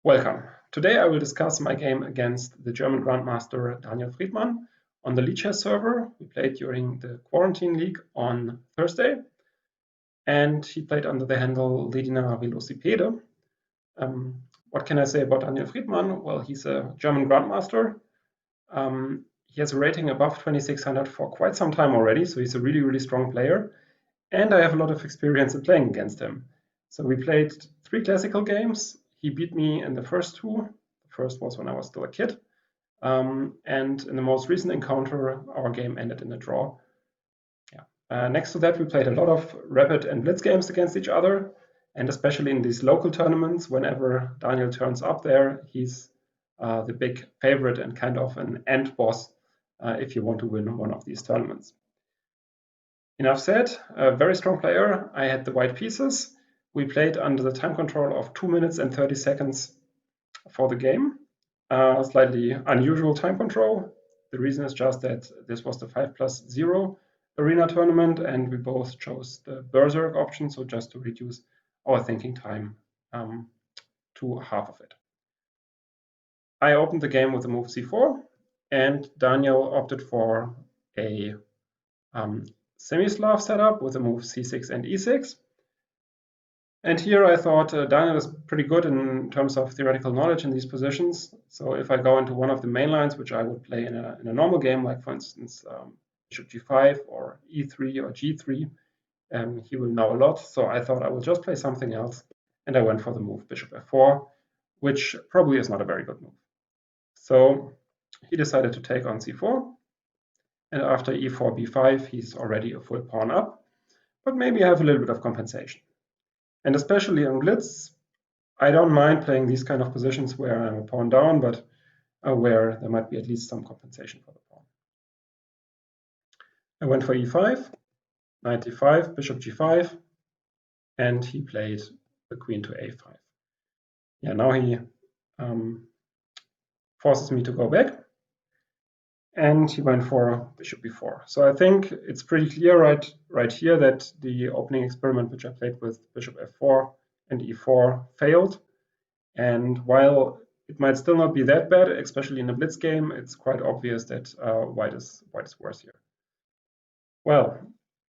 Welcome. Today I will discuss my game against the German Grandmaster Daniel Fridman on the Lichess Server. We played during the Quarantine League on Thursday, and he played under the handle Ledinavelosipede. What can I say about Daniel Fridman? Well, he's a German Grandmaster. He has a rating above 2600 for quite some time already, so he's a really strong player. And I have a lot of experience in playing against him. So we played 3 classical games. He beat me in the first 2. The first was when I was still a kid. And in the most recent encounter, our game ended in a draw. Next to that, we played a lot of rapid and blitz games against each other. And especially in these local tournaments, whenever Daniel turns up there, he's the big favorite and kind of an end boss if you want to win one of these tournaments. Enough said, a very strong player. I had the white pieces. We played under the time control of 2 minutes and 30 seconds for the game. Slightly unusual time control. The reason is just that this was the 5+0 arena tournament, and we both chose the Berserk option, so just to reduce our thinking time to half of it. I opened the game with the move c4, and Daniel opted for a semi-Slav setup with the move c6 and e6. And here I thought Daniel is pretty good in terms of theoretical knowledge in these positions. So if I go into one of the main lines, which I would play in a normal game, like for instance bishop g5 or e3 or g3, he will know a lot. So I thought I will just play something else, and I went for the move bishop f4, which probably is not a very good move. So he decided to take on c4, and after e4 b5 he's already a full pawn up, but maybe I have a little bit of compensation. And especially on Blitz, I don't mind playing these kind of positions where I'm a pawn down, but where there might be at least some compensation for the pawn. I went for e5, knight d5, bishop g5, and he played the queen to a5. Yeah, now he forces me to go back, and he went for bishop b4. So I think it's pretty clear right here that the opening experiment which I played with bishop f4 and e4 failed. And while it might still not be that bad, especially in a blitz game, it's quite obvious that white is worse here. Well,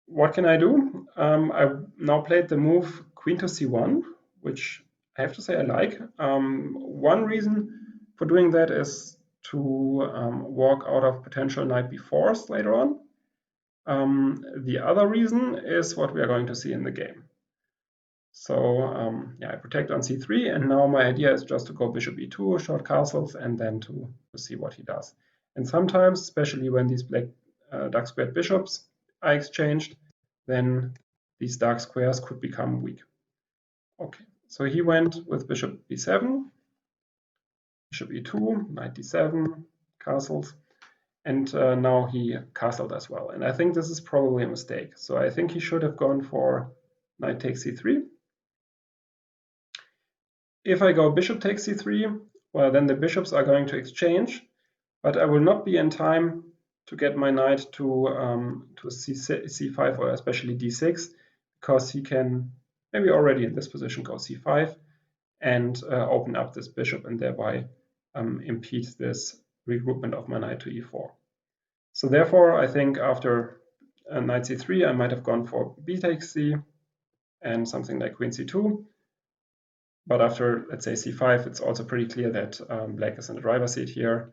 what can I do? I now played the move queen to c1, which I have to say I like. One reason for doing that is to walk out of potential knight b4s later on. The other reason is what we are going to see in the game. So I protect on c3, and now my idea is just to go bishop e2, short castles, and then to see what he does. And sometimes, especially when these black dark squared bishops are exchanged, then these dark squares could become weak. Okay, so he went with bishop b7, bishop e2, knight d7, castles, and now he castled as well. And I think this is probably a mistake. So I think he should have gone for knight takes c3. If I go bishop takes c3, well, then the bishops are going to exchange, but I will not be in time to get my knight to c5 or especially d6, because he can maybe already in this position go c5 and open up this bishop and thereby impede this regroupment of my knight to e4. So therefore, I think after knight c3, I might have gone for b takes c and something like queen c2. But after, let's say, c5, it's also pretty clear that black is in the driver's seat here.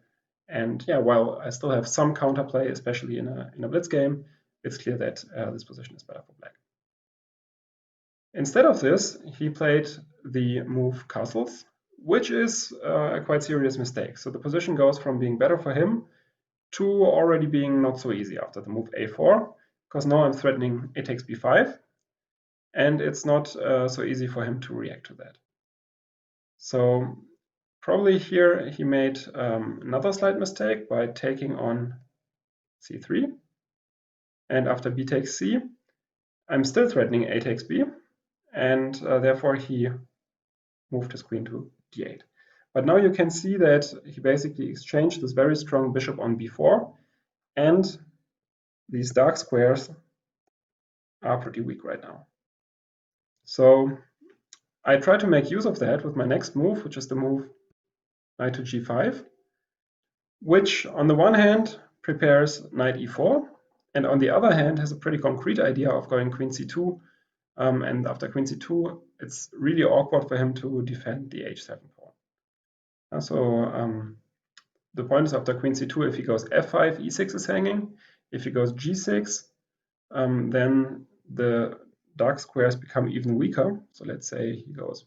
And yeah, while I still have some counterplay, especially in a blitz game, it's clear that this position is better for black. Instead of this, he played the move castles, which is a quite serious mistake. So the position goes from being better for him to already being not so easy after the move a4, because now I'm threatening a takes b5, and it's not so easy for him to react to that. So probably here he made another slight mistake by taking on c3, and after b takes c, I'm still threatening a takes b, and therefore he moved his queen to d8. But now you can see that he basically exchanged this very strong bishop on b4, and these dark squares are pretty weak right now. So I try to make use of that with my next move, which is the move knight to g5, which on the one hand prepares knight e4, and on the other hand has a pretty concrete idea of going queen c2, and after queen c2 it's really awkward for him to defend the h7 pawn. So the point is, after queen c2, if he goes f5, e6 is hanging. If he goes g6, then the dark squares become even weaker. So let's say he goes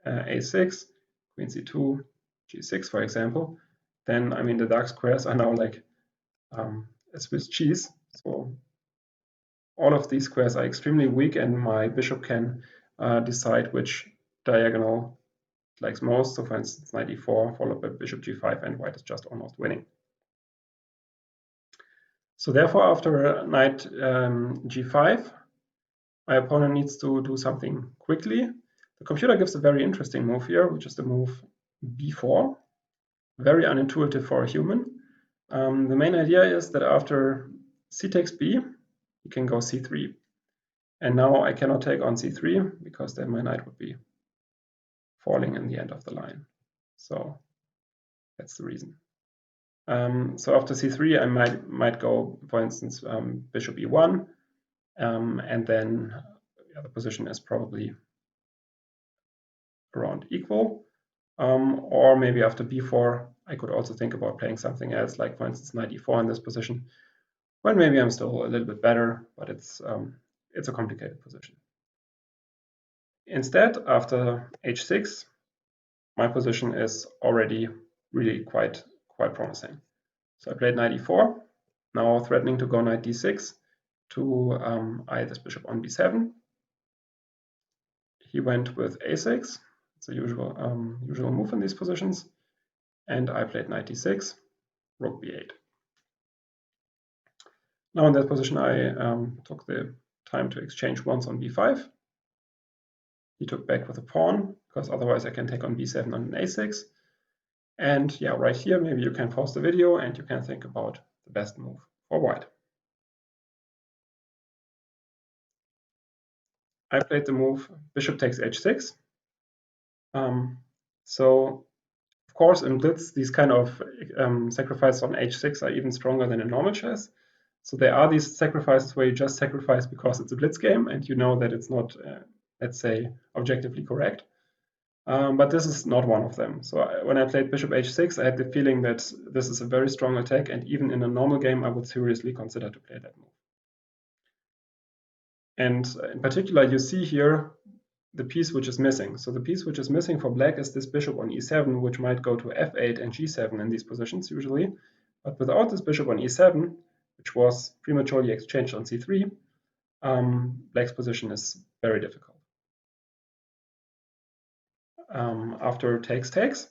a6, queen c2, g6, for example. Then, I mean, the dark squares are now like a Swiss cheese. So all of these squares are extremely weak, and my bishop can decide which diagonal it likes most. So for instance, knight e4 followed by bishop g5, and white is just almost winning. So therefore, after knight g5, my opponent needs to do something quickly. The computer gives a very interesting move here, which is the move b4. Very unintuitive for a human. The main idea is that after c takes b, you can go c3. And now I cannot take on c3 because then my knight would be falling in the end of the line. So that's the reason. So after c3, I might go, for instance, bishop e1, and then the position is probably around equal. Or maybe after b4, I could also think about playing something else, like for instance knight e4 in this position, when maybe I'm still a little bit better, but it's a complicated position. Instead, after h6, my position is already really quite promising. So I played knight e4, now threatening to go knight d6 to eye this bishop on b7. He went with a6. It's a usual move in these positions. And I played knight d6, rook b8. Now in that position, I took the time to exchange once on b5. He took back with a pawn, because otherwise I can take on b7 on an a6. And yeah, right here, maybe you can pause the video and you can think about the best move for white. I played the move bishop takes h6. So of course in Blitz, these kind of sacrifices on h6 are even stronger than in normal chess. So there are these sacrifices where you just sacrifice because it's a Blitz game and you know that it's not, let's say, objectively correct. But this is not one of them. So when I played bishop h6, I had the feeling that this is a very strong attack, and even in a normal game, I would seriously consider to play that move. And in particular, you see here the piece which is missing. So the piece which is missing for black is this bishop on e7, which might go to f8 and g7 in these positions usually. But without this bishop on e7, which was prematurely exchanged on c3, black's position is very difficult. After takes,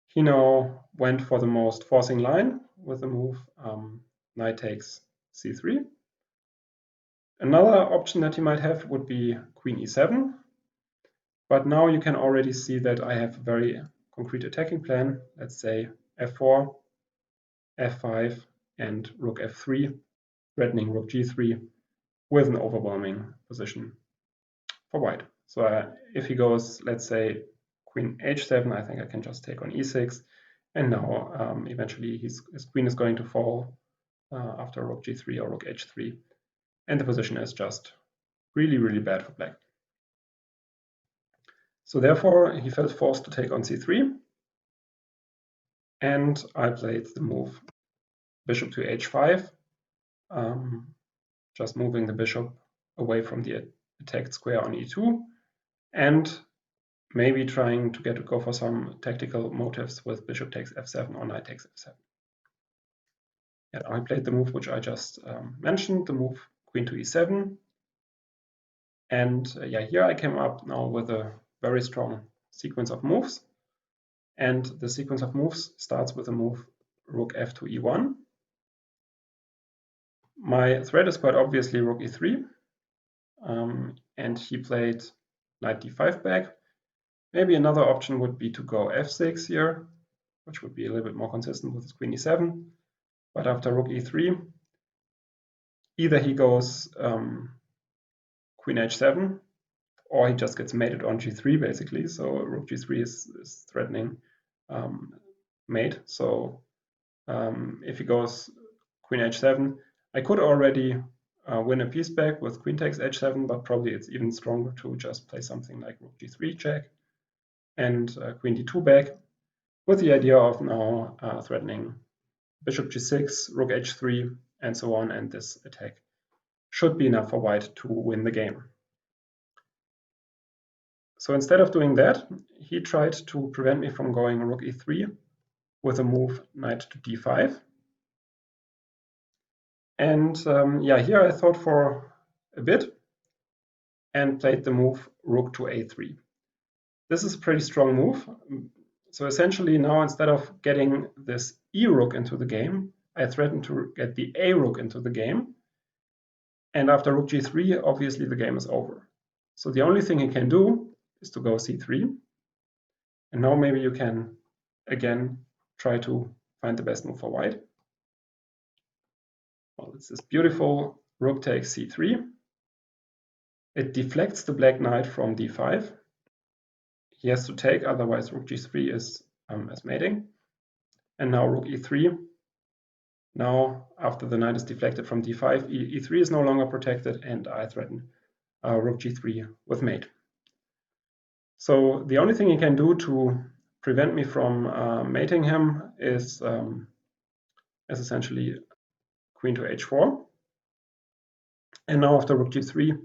he now went for the most forcing line with the move knight takes c3. Another option that he might have would be queen e7. But now you can already see that I have a very concrete attacking plan. Let's say f4, f5, and rook f3, threatening rook g3 with an overwhelming position for white. So if he goes, let's say, queen h7, I think I can just take on e6. And now eventually his queen is going to fall after rook g3 or rook h3. And the position is just really, really bad for black. So therefore, he felt forced to take on c3. And I played the move bishop to h5, just moving the bishop away from the attacked square on e2, and maybe trying to go for some tactical motives with bishop takes f7 or knight takes f7. And I played the move which I just mentioned, the move queen to e7. And here I came up now with a very strong sequence of moves. And the sequence of moves starts with the move rook f to e1. My threat is quite obviously rook e3. And he played knight d5 back. Maybe another option would be to go f6 here, which would be a little bit more consistent with his queen e7. But after rook e3, either he goes queen h7, or he just gets mated on g3 basically. So rook g3 is threatening mate. So if he goes queen h7, I could already win a piece back with queen takes h7, but probably it's even stronger to just play something like rook g3 check and queen d2 back, with the idea of now threatening bishop g6, rook h3, and so on, and this attack should be enough for white to win the game. So instead of doing that, he tried to prevent me from going rook e3 with a move knight to d5. And yeah, here I thought for a bit and played the move rook to a3. This is a pretty strong move. So essentially now, instead of getting this e rook into the game, I threaten to get the a rook into the game. And after rook g3, obviously the game is over. So the only thing he can do is to go c3. And now maybe you can again try to find the best move for white. Well, it's this beautiful rook takes c3. It deflects the black knight from d5. He has to take, otherwise rook g3 is as mating. And now rook e3. Now, after the knight is deflected from d5, e3 is no longer protected, and I threaten rook g3 with mate. So the only thing he can do to prevent me from mating him is essentially queen to h4. And now after rook g3,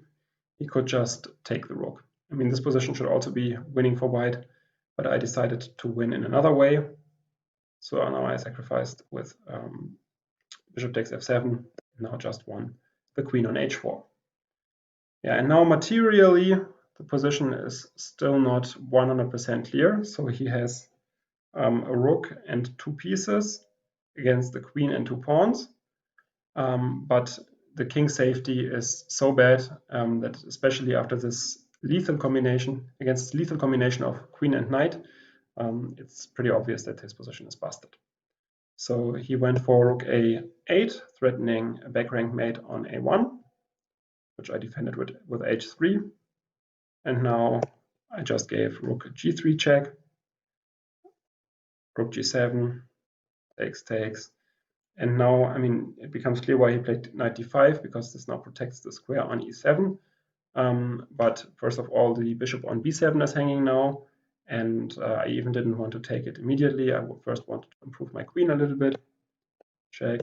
he could just take the rook. I mean, this position should also be winning for white, but I decided to win in another way. So now I sacrificed with bishop takes f7, now just won the queen on h4. Yeah, and now materially, the position is still not 100% clear. So he has a rook and two pieces against the queen and two pawns. But the king safety is so bad that especially after this lethal combination, against lethal combination of queen and knight, it's pretty obvious that his position is busted. So he went for rook a8, threatening a back rank mate on a1, which I defended with h3. And now I just gave rook g3 check, rook g7, takes. And now, I mean, it becomes clear why he played knight d5, because this now protects the square on e7. But first of all, the bishop on b7 is hanging now, and I even didn't want to take it immediately. I first wanted to improve my queen a little bit. Check.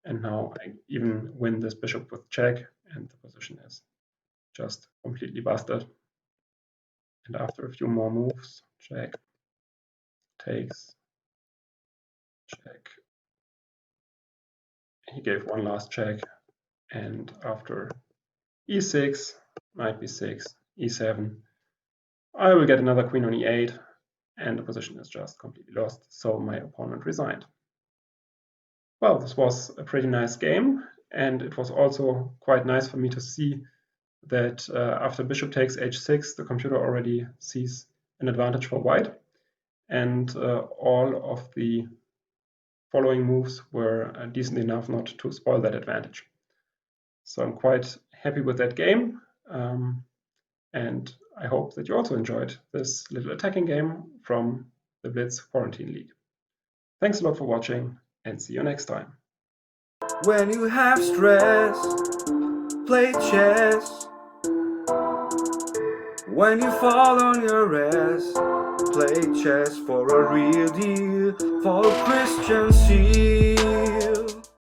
And now I even win this bishop with check, and the position is just completely busted. And after a few more moves, check, takes, check. He gave one last check, and after e6, knight b6, e7, I will get another queen on e8, and the position is just completely lost, so my opponent resigned. Well, this was a pretty nice game, and it was also quite nice for me to see that after bishop takes h6, the computer already sees an advantage for white, and all of the following moves were decent enough not to spoil that advantage. So I'm quite happy with that game, and I hope that you also enjoyed this little attacking game from the Blitz Quarantine League. Thanks a lot for watching, and see you next time. When you have stress, play chess. When you fall on your ass, play chess for a real deal. Follow Christian C.